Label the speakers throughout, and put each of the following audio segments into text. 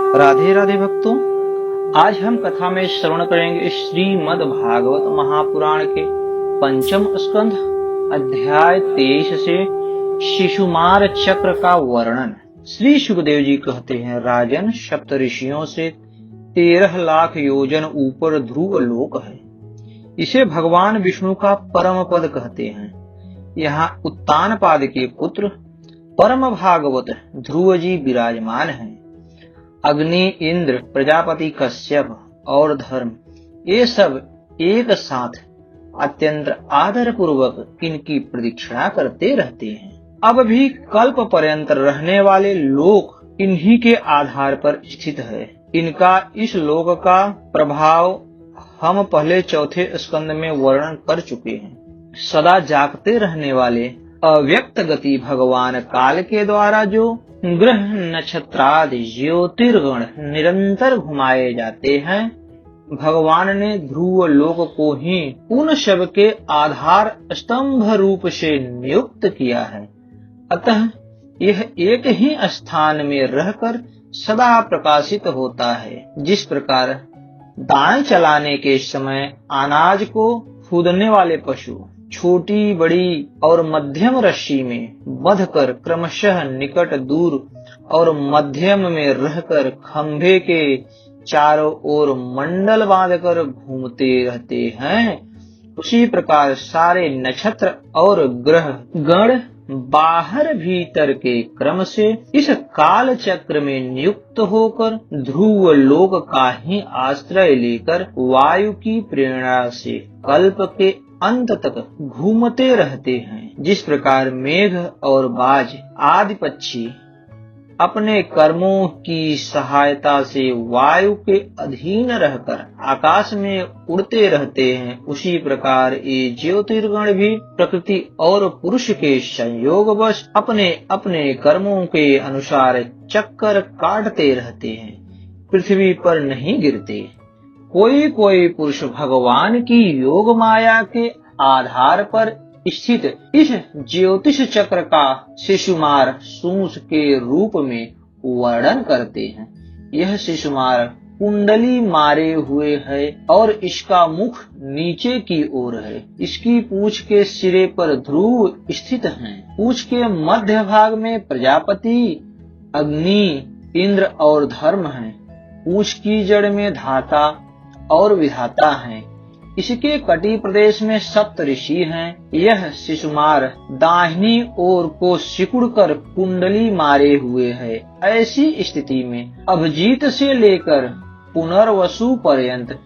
Speaker 1: राधे राधे भक्तों, आज हम कथा में श्रवण करेंगे श्रीमद् भागवत महापुराण के पंचम स्कंध अध्याय 23 से शिशुमार चक्र का वर्णन। श्री सुखदेव जी कहते हैं, राजन, सप्तऋषियों से 13 लाख योजन ऊपर ध्रुव लोक है। इसे भगवान विष्णु का परम पद कहते हैं। यहाँ उत्तानपाद के पुत्र परम भागवत ध्रुव जी विराजमान हैं। अग्नि, इंद्र, प्रजापति कश्यप और धर्म, ये सब एक साथ अत्यंत आदर पूर्वक इनकी प्रदक्षिणा करते रहते हैं। अब भी कल्प पर्यंत रहने वाले लोक इन्हीं के आधार पर स्थित है। इनका इस लोक का प्रभाव हम पहले चौथे स्कंद में वर्णन कर चुके हैं। सदा जागते रहने वाले अव्यक्त गति भगवान काल के द्वारा जो ग्रह, नक्षत्रादि ज्योतिर्गण निरंतर घुमाए जाते हैं, भगवान ने ध्रुव लोक को ही उन सब के आधार स्तंभ रूप से नियुक्त किया है। अतः यह एक ही स्थान में रहकर सदा प्रकाशित होता है। जिस प्रकार दाएं चलाने के समय अनाज को फूदने वाले पशु छोटी, बड़ी और मध्यम रस्सी में बंध कर क्रमशः निकट, दूर और मध्यम में रहकर खंभे के चारों ओर मंडल बांधकर घूमते रहते हैं, उसी प्रकार सारे नक्षत्र और ग्रह गण बाहर भीतर के क्रम से इस काल चक्र में नियुक्त होकर ध्रुव लोक का ही आश्रय लेकर वायु की प्रेरणा से कल्प के अंत तक घूमते रहते हैं। जिस प्रकार मेघ और बाज आदि पक्षी अपने कर्मों की सहायता से वायु के अधीन रहकर आकाश में उड़ते रहते हैं, उसी प्रकार ये ज्योतिर्गण भी प्रकृति और पुरुष के संयोगवश अपने अपने कर्मों के अनुसार चक्कर काटते रहते हैं, पृथ्वी पर नहीं गिरते। कोई कोई पुरुष भगवान की योग माया के आधार पर स्थित इस ज्योतिष चक्र का शिशुमार सूंस के रूप में वर्णन करते हैं। यह शिशुमार कुंडली मारे हुए है और इसका मुख नीचे की ओर है। इसकी पूंछ के सिरे पर ध्रुव स्थित हैं। पूंछ के मध्य भाग में प्रजापति, अग्नि, इंद्र और धर्म हैं। पूंछ की जड़ में धाता और विधाता हैं। इसके कटी प्रदेश में सप्तऋषि हैं। यह शिशुमार दाहिनी ओर को सिकुड़कर कुंडली मारे हुए है। ऐसी स्थिति में अभिजीत से लेकर पुनर्वसु पर्यंत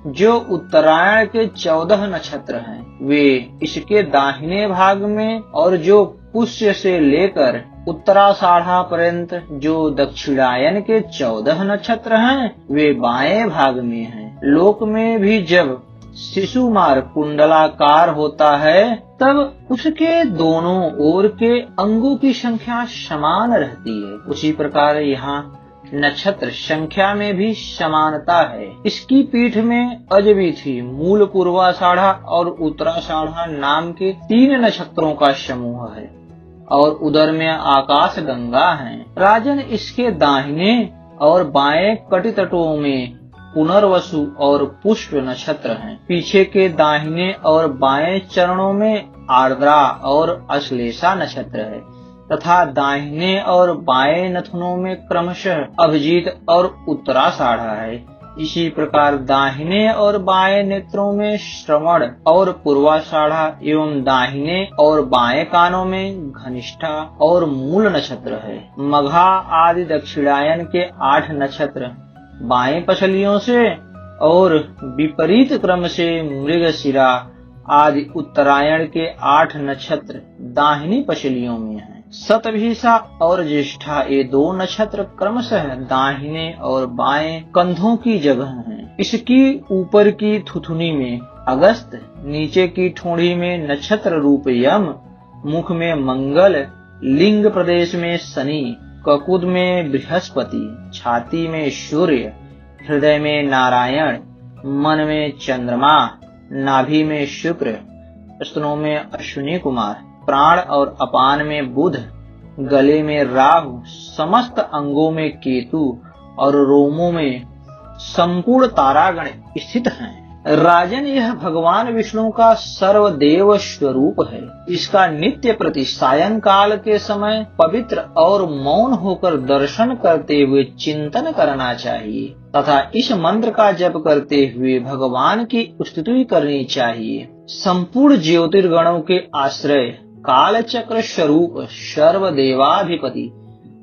Speaker 1: जो उत्तरायण के 14 नक्षत्र हैं, वे इसके दाहिने भाग में, और जो पुष्य से लेकर उत्तराषाढ़ा पर्यंत जो दक्षिणायन के 14 नक्षत्र हैं, वे बाएं भाग में हैं। लोक में भी जब शिशुमार कुंडलाकार होता है, तब उसके दोनों ओर के अंगों की संख्या समान रहती है। उसी प्रकार यहाँ नक्षत्र संख्या में भी समानता है। इसकी पीठ में अजविथि, मूल, पूर्वाषाढ़ा और उत्तराषाढ़ा नाम के 3 नक्षत्रों का समूह है, और उदर में आकाश गंगा है। राजन, इसके दाहिने और बाएं कटि तटों में पुनर्वसु और पुष्प नक्षत्र हैं। पीछे के दाहिने और बाएं चरणों में आर्द्रा और अश्लेषा नक्षत्र है, तथा दाहिने और बाएं नथनों में क्रमशः अभिजीत और उत्तराषाढ़ा है। इसी प्रकार दाहिने और बाएं नेत्रों में श्रवण और पूर्वाषाढ़ा एवं दाहिने और बाएं कानों में घनिष्ठा और मूल नक्षत्र है। मघा आदि दक्षिणायन के 8 नक्षत्र बाएं पसलियों से और विपरीत क्रम से मृगशिरा आदि उत्तरायण के 8 नक्षत्र दाहिनी पसलियों में हैं। शतभिषा और ज्येष्ठा, ये 2 नक्षत्र क्रमशः दाहिने और बाएं कंधों की जगह हैं। इसकी ऊपर की थुथुनी में अगस्त, नीचे की ठोड़ी में नक्षत्र रूप यम, मुख में मंगल, लिंग प्रदेश में शनि, ककुद में बृहस्पति, छाती में सूर्य, हृदय में नारायण, मन में चंद्रमा, नाभि में शुक्र, स्तनों में अश्विनी कुमार, प्राण और अपान में बुध, गले में राहु, समस्त अंगों में केतु और रोमों में संपूर्ण तारागण स्थित हैं। राजन, यह भगवान विष्णु का सर्वदेव स्वरूप है। इसका नित्य प्रति सायंकाल के समय पवित्र और मौन होकर दर्शन करते हुए चिंतन करना चाहिए तथा इस मंत्र का जप करते हुए भगवान की स्तुति करनी चाहिए। संपूर्ण ज्योतिर्गणों के आश्रय काल चक्र स्वरूप सर्वदेवाधिपति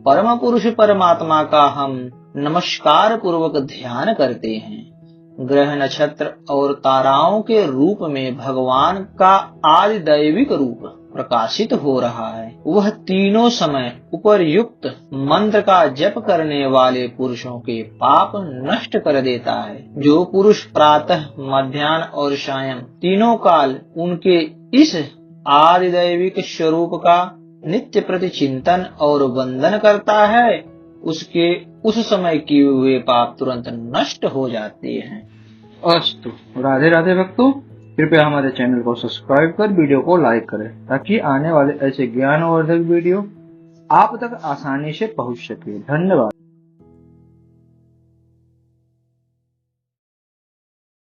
Speaker 1: परम पुरुष परमात्मा का हम नमस्कार पूर्वक ध्यान करते हैं। ग्रह, नक्षत्र और ताराओं के रूप में भगवान का आदि दैविक रूप प्रकाशित हो रहा है। वह तीनों समय उपर्युक्त मंत्र का जप करने वाले पुरुषों के पाप नष्ट कर देता है। जो पुरुष प्रातः, मध्याह्न और सायं तीनों काल उनके इस आदि दैविक स्वरूप का नित्य प्रति चिंतन और वंदन करता है, उसके उस समय किए हुए पाप तुरंत नष्ट हो जाते हैं।
Speaker 2: अस्तु। राधे राधे भक्तों, कृपया हमारे चैनल को सब्सक्राइब कर वीडियो को लाइक करें ताकि आने वाले ऐसे ज्ञानवर्धक वीडियो आप तक आसानी से पहुंच सके। धन्यवाद।